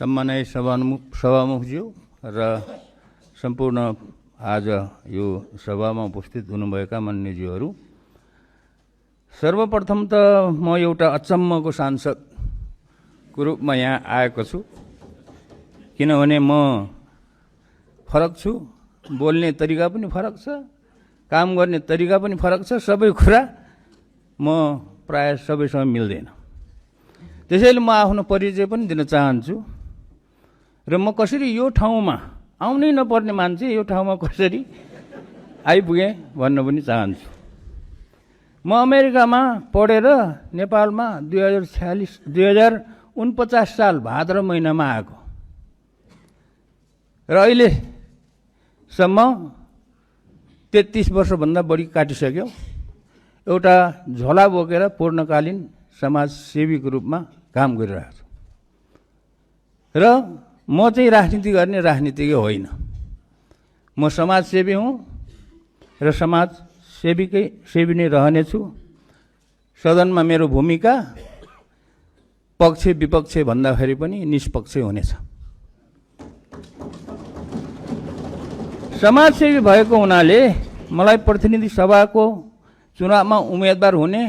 सम्माननीय सभामुखज्यू र सम्पूर्ण आज यो सभामा उपस्थित हुनुभएका मान्यज्यूहरू, सर्वप्रथम त म एउटा अचम्मको सांसदको रूपमा यहाँ आएको छु। किनभने म फरक छु, बोल्ने तरिका पनि फरक छ, काम गर्ने तरिका पनि फरक छ, सबै कुरा म प्राय सबैसँग मिल्दैन। त्यसैले म आफ्नो परिचय पनि दिन चाहन्छु र म कसरी यो ठाउँमा आउनै नपर्ने मान्छे यो ठाउँमा कसरी आइपुगेँ भन्न पनि चाहन्छु। म अमेरिकामा पढेर नेपालमा 2049 साल भाद्र महिनामा आएको र अहिलेसम्म 33 वर्षभन्दा बढी काटिसक्यो। एउटा झोला बोकेर पूर्णकालीन समाजसेवीको रूपमा काम गरिरहेको छु र म चाहिँ राजनीति गर्ने राजनीतिज्ञ होइन। म समाजसेवी हुँ र सेवी नै रहनेछु। सदनमा मेरो भूमिका पक्ष विपक्ष भन्दाखेरि पनि निष्पक्ष हुनेछ। समाजसेवी भएको हुनाले मलाई प्रतिनिधि सभाको चुनावमा उम्मेदवार हुने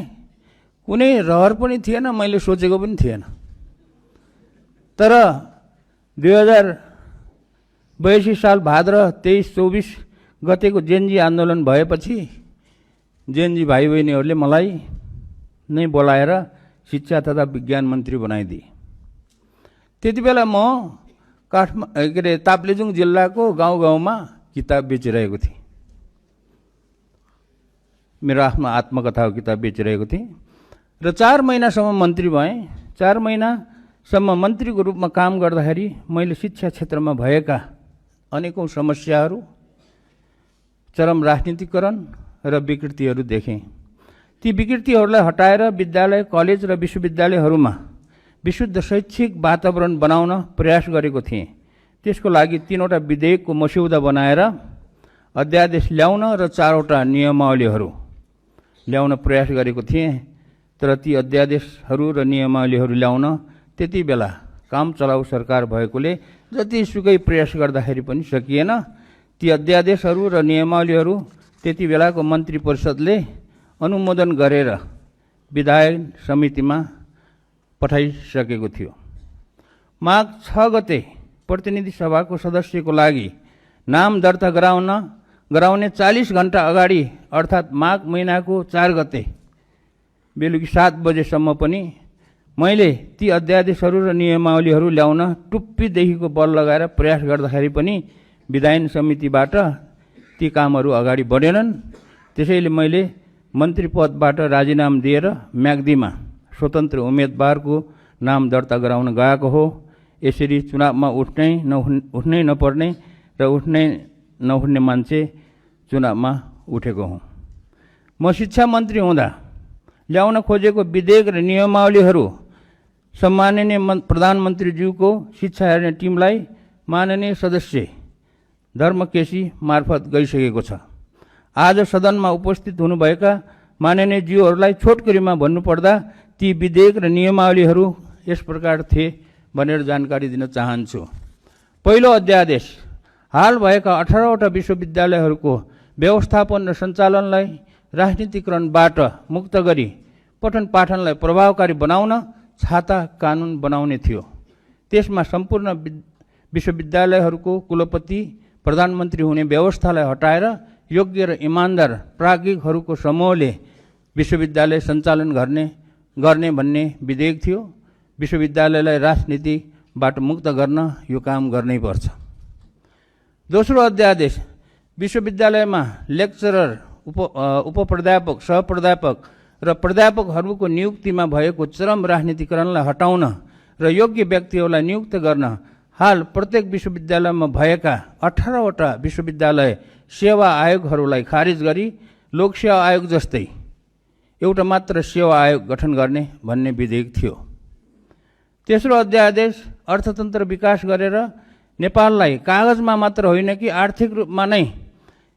कुनै रहर पनि थिएन, मैले सोचेको पनि थिएन। तर 2082 साल भाद्र 23-24 गतेको जेनजी आन्दोलन भएपछि जेनजी भाइ बहिनीहरूले मलाई नै बोलाएर शिक्षा तथा विज्ञान मन्त्री बनाइदिए। त्यति बेला म ताप्लेजुङ जिल्लाको गाउँ गाउँमा किताब बेचिरहेको थिएँ। मेरो आफ्नो आत्मकथाको किताब बेचिरहेको थिएँ र 4 महिनासम्म मन्त्री भएँ। 4 महिनासम्म मन्त्रीको रूपमा काम गर्दाखेरि मैले शिक्षा क्षेत्रमा भएका अनेकौं समस्याहरू, चरम राजनीतिकरण र विकृतिहरू देखेँ। ती विकृतिहरूलाई हटाएर विद्यालय, कलेज र विश्वविद्यालयहरूमा विशुद्ध शैक्षिक वातावरण बनाउन प्रयास गरेको थिएँ। त्यसको लागि 3वटा विधेयकको मस्यौदा बनाएर अध्यादेश ल्याउन र 4वटा नियमावलीहरू ल्याउन प्रयास गरेको थिएँ। तर ती अध्यादेशहरू र नियमावलीहरू ल्याउन त्यति बेला काम चलाउ सरकार भएकोले जतिसुकै प्रयास गर्दाखेरि पनि सकिएन। ती अध्यादेशहरू र नियमावलीहरू त्यति बेलाको मन्त्री परिषदले अनुमोदन गरेर विधायन समितिमा पठाइसकेको थियो। माघ 6 गते प्रतिनिधि सभाको सदस्यको लागि नाम दर्ता गराउने 40 घण्टा अगाडि अर्थात् माघ महिनाको 4 गते बेलुकी 7 बजेसम्म पनि मैले ती अध्यादेशहरू र नियमावलीहरू ल्याउन टुप्पीदेखिको बल लगाएर प्रयास गर्दाखेरि पनि विधायन समितिबाट ती कामहरू अगाडि बढेनन्। त्यसैले मैले मन्त्री पदबाट राजीनामा दिएर म्याग्दीमा स्वतन्त्र उम्मेदवारको नाम दर्ता गराउन गएको हो। यसरी चुनावमा उठ्नै नपर्ने र उठ्नै नहुने मान्छे चुनावमा उठेको हुँ। म शिक्षा मन्त्री हुँदा ल्याउन खोजेको विधेयक र नियमावलीहरू सम्माननीय प्रधानमन्त्रीज्यूको शिक्षा हेर्ने टिमलाई माननीय सदस्य धर्मकेशी मार्फत गइसकेको छ। आज सदनमा उपस्थित हुनुभएका माननीय ज्यूहरूलाई छोटकरीमा भन्नुपर्दा ती विधेयक र नियमावलीहरू यस प्रकार थिए भनेर जानकारी दिन चाहन्छु। पहिलो अध्यादेश हाल भएका 18वटा विश्वविद्यालयहरूको व्यवस्थापन र सञ्चालनलाई राजनीतिकरणबाट मुक्त गरी पठन पाठनलाई प्रभावकारी बनाउन छाता कानुन बनाउने थियो। त्यसमा सम्पूर्ण विश्वविद्यालयहरूको कुलपति प्रधानमन्त्री हुने व्यवस्थालाई हटाएर योग्य र इमान्दार प्राज्ञिकहरूको समूहले विश्वविद्यालय सञ्चालन गर्ने भन्ने विधेयक थियो। विश्वविद्यालयलाई राजनीतिबाट मुक्त गर्न यो काम गर्नै पर्छ। दोस्रो अध्यादेश विश्वविद्यालयमा लेक्चरर, उपप्राध्यापक, सहप्राध्यापक र प्राध्यापकहरूको नियुक्तिमा भएको चरम राजनीतिकरणलाई हटाउन र योग्य व्यक्तिहरूलाई नियुक्त गर्न हाल प्रत्येक विश्वविद्यालयमा भएका 18वटा विश्वविद्यालय सेवा आयोगहरूलाई खारिज गरी लोकसेवा आयोग जस्तै एउटा मात्र सेवा आयोग गठन गर्ने भन्ने विधेयक थियो। तेस्रो अध्यादेश अर्थतन्त्र विकास गरेर नेपाललाई कागजमा मात्र होइन कि आर्थिक रूपमा नै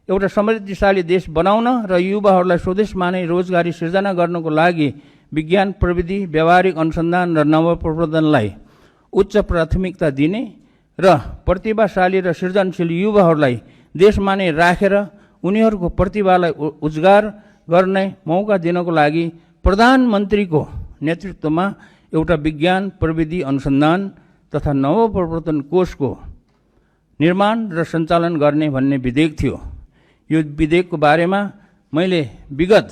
एउटा समृद्धिशाली देश बनाउन र युवाहरूलाई स्वदेशमा नै रोजगारी सिर्जना गर्नको लागि विज्ञान, प्रविधि, व्यावहारिक अनुसन्धान र नवप्रवर्धनलाई उच्च प्राथमिकता दिने र प्रतिभाशाली र सृजनशील युवाहरूलाई देशमा नै राखेर उनीहरूको प्रतिभालाई उजागर गर्ने मौका दिनको लागि प्रधानमन्त्रीको नेतृत्वमा एउटा विज्ञान प्रविधि अनुसन्धान तथा नवप्रवर्तन कोषको निर्माण र सञ्चालन गर्ने भन्ने विधेयक थियो। यो विधेयकको बारेमा मैले विगत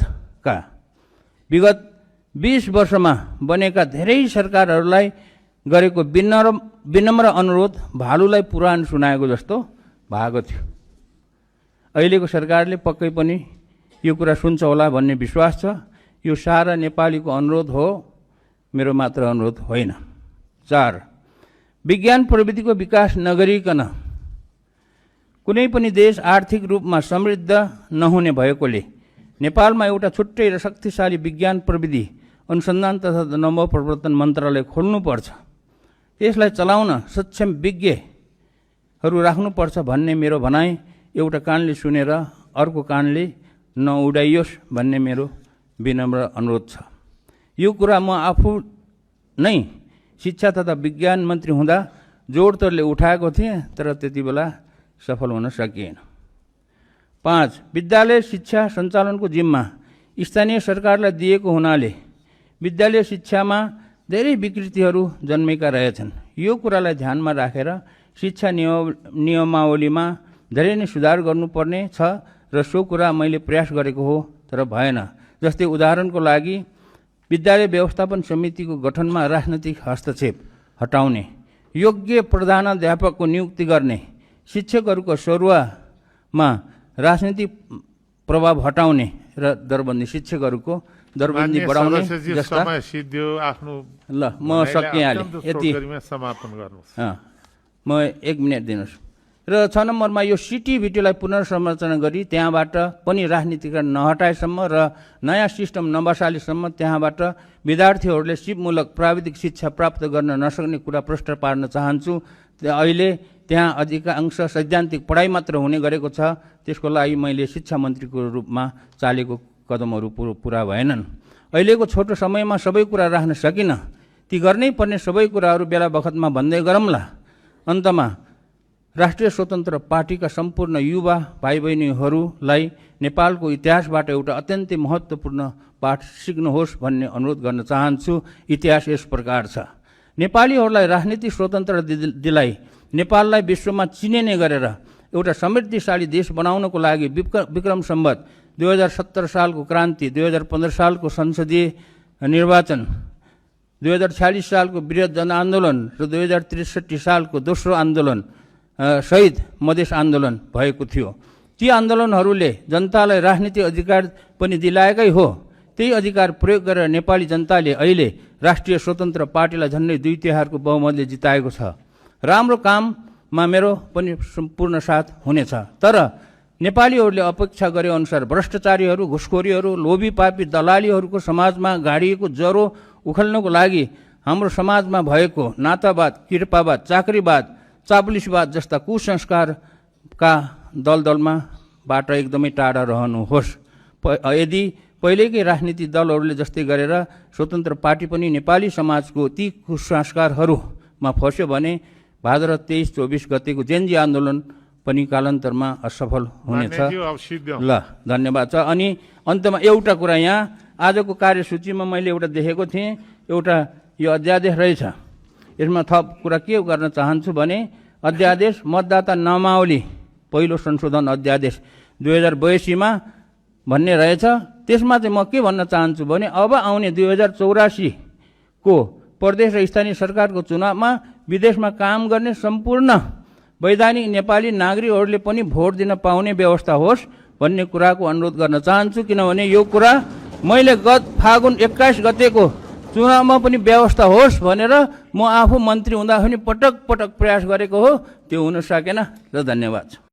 20 वर्षमा बनेका धेरै सरकारहरूलाई गरेको विनम्र अनुरोध भालुलाई पुराण सुनाएको जस्तो भएको थियो। अहिलेको सरकारले पक्कै पनि यो कुरा सुन्छ होला भन्ने विश्वास छ। यो सारा नेपालीको अनुरोध हो, मेरो मात्र अनुरोध होइन। 4. विज्ञान प्रविधिको विकास नगरिकन कुनै पनि देश आर्थिक रूपमा समृद्ध नहुने भएकोले नेपालमा एउटा छुट्टै र शक्तिशाली विज्ञान प्रविधि अनुसन्धान तथा नवप्रवर्तन मन्त्रालय खोल्नुपर्छ। यसलाई चलाउन सक्षम विज्ञहरू राख्नुपर्छ भन्ने मेरो भनाइ एउटा कानले सुनेर अर्को कानले नउडाइयोस् भन्ने मेरो विनम्र अनुरोध छ। यो कुरा म आफू नै शिक्षा तथा विज्ञान मन्त्री हुँदा जोडतोडले उठाएको थिएँ, तर त्यति बेला सफल हुन सकिएन। 5. विद्यालय शिक्षा सञ्चालनको जिम्मा स्थानीय सरकारलाई दिएको हुनाले विद्यालय शिक्षामा धेरै विकृतिहरू जन्मेका रहेछन्। यो कुरालाई ध्यानमा राखेर शिक्षा नियमावलीमा धेरै नै सुधार गर्नुपर्ने छ र सो कुरा मैले प्रयास गरेको हो, तर भएन। जस्तै उदाहरणको लागि विद्यालय व्यवस्थापन समितिको गठनमा राजनैतिक हस्तक्षेप हटाउने, योग्य प्रधानाध्यापकको नियुक्ति गर्ने, शिक्षकहरूको सरुवामा राजनीतिक प्रभाव हटाउने र दरबन्दी शिक्षकहरूको दरबन्दी बढाउने जस्ता। ल म सकिहालेँ, यति समापन गर्नुहोस्। म 1 मिनट दिनुहोस्। र 6 नम्बरमा यो सिटिभिटीलाई पुनर्संरचना गरी त्यहाँबाट पनि राजनीतिकरण नहटाएसम्म र नयाँ सिस्टम नबसालेसम्म त्यहाँबाट विद्यार्थीहरूले सिपमूलक प्राविधिक शिक्षा प्राप्त गर्न नसक्ने कुरा प्रष्ट पार्न चाहन्छु। अहिले त्यहाँ अधिकांश सैद्धान्तिक पढाइ मात्र हुने गरेको छ। त्यसको लागि मैले शिक्षा मन्त्रीको रूपमा चालेको कदमहरू पुरा भएनन्। अहिलेको छोटो समयमा सबै कुरा राख्न सकिनँ। ती गर्नै पर्ने सबै कुराहरू बेला बखतमा भन्दै गरौँला। अन्तमा राष्ट्रिय स्वतन्त्र पार्टीका सम्पूर्ण युवा भाइ बहिनीहरूलाई नेपालको इतिहासबाट एउटा अत्यन्तै महत्त्वपूर्ण पाठ सिक्नुहोस् भन्ने अनुरोध गर्न चाहन्छु। इतिहास यस प्रकार छ। नेपालीहरूलाई राजनीतिक स्वतन्त्र दिलाई नेपाललाई विश्वमा चिनिने गरेर एउटा समृद्धिशाली देश बनाउनको लागि विक्रम सम्वत 2070 सालको क्रान्ति, 2015 सालको संसदीय निर्वाचन, 2046 सालको वृहत जनआन्दोलन र 2063 सालको दोस्रो आन्दोलन शहीद मधेस आन्दोलन भएको थियो। ती आन्दोलनहरूले जनतालाई राजनीतिक अधिकार पनि दिलाएकै हो। त्यही अधिकार प्रयोग गरेर नेपाली जनताले अहिले राष्ट्रिय स्वतन्त्र पार्टीलाई झन्डै 2/3 बहुमतले जिताएको छ। राम्रो काममा मेरो पनि सम्पूर्ण साथ हुनेछ, तर नेपालीहरूले अपेक्षा गरे अनुसार भ्रष्टाचारीहरू, घुसखोरीहरू, लोभी पापी दलालीहरूको समाजमा गाडिएको ज्वरो उखल्नको लागि हाम्रो समाजमा भएको नातावाद, कृपावाद, चाकरीवाद, चापुलिसवाद जस्ता कुसंस्कारका दलदलमाबाट एकदमै टाढा रहनुहोस्। यदि पहिलेकै राजनीतिक दलहरूले जस्तै गरेर स्वतन्त्र पार्टी पनि नेपाली समाजको ती कुसंस्कारहरूमा फस्यो भने भाद्र 23-24 गतेको जेनजी आन्दोलन पनि कालान्तरमा असफल हुनेछ। ल धन्यवाद छ। अनि अन्तमा एउटा कुरा, यहाँ आजको कार्यसूचीमा मैले एउटा देखेको थिएँ, एउटा यो अध्यादेश रहेछ। यसमा थप कुरा के गर्न चाहन्छु भने अध्यादेश मतदाता नामावली पहिलो संशोधन अध्यादेश 2082 भन्ने रहेछ। त्यसमा चाहिँ म के भन्न चाहन्छु भने अब आउने 2084 को प्रदेश र स्थानीय सरकारको चुनावमा विदेशमा काम गर्ने सम्पूर्ण वैधानिक नेपाली नागरिकहरूले पनि भोट दिन पाउने व्यवस्था होस् भन्ने कुराको अनुरोध गर्न चाहन्छु। किनभने यो कुरा मैले गत फागुन 21 गतेको चुनावमा पनि व्यवस्था होस् भनेर म आफू मन्त्री हुँदा पनि पटक पटक प्रयास गरेको हो, त्यो हुन सकेन। र धन्यवाद।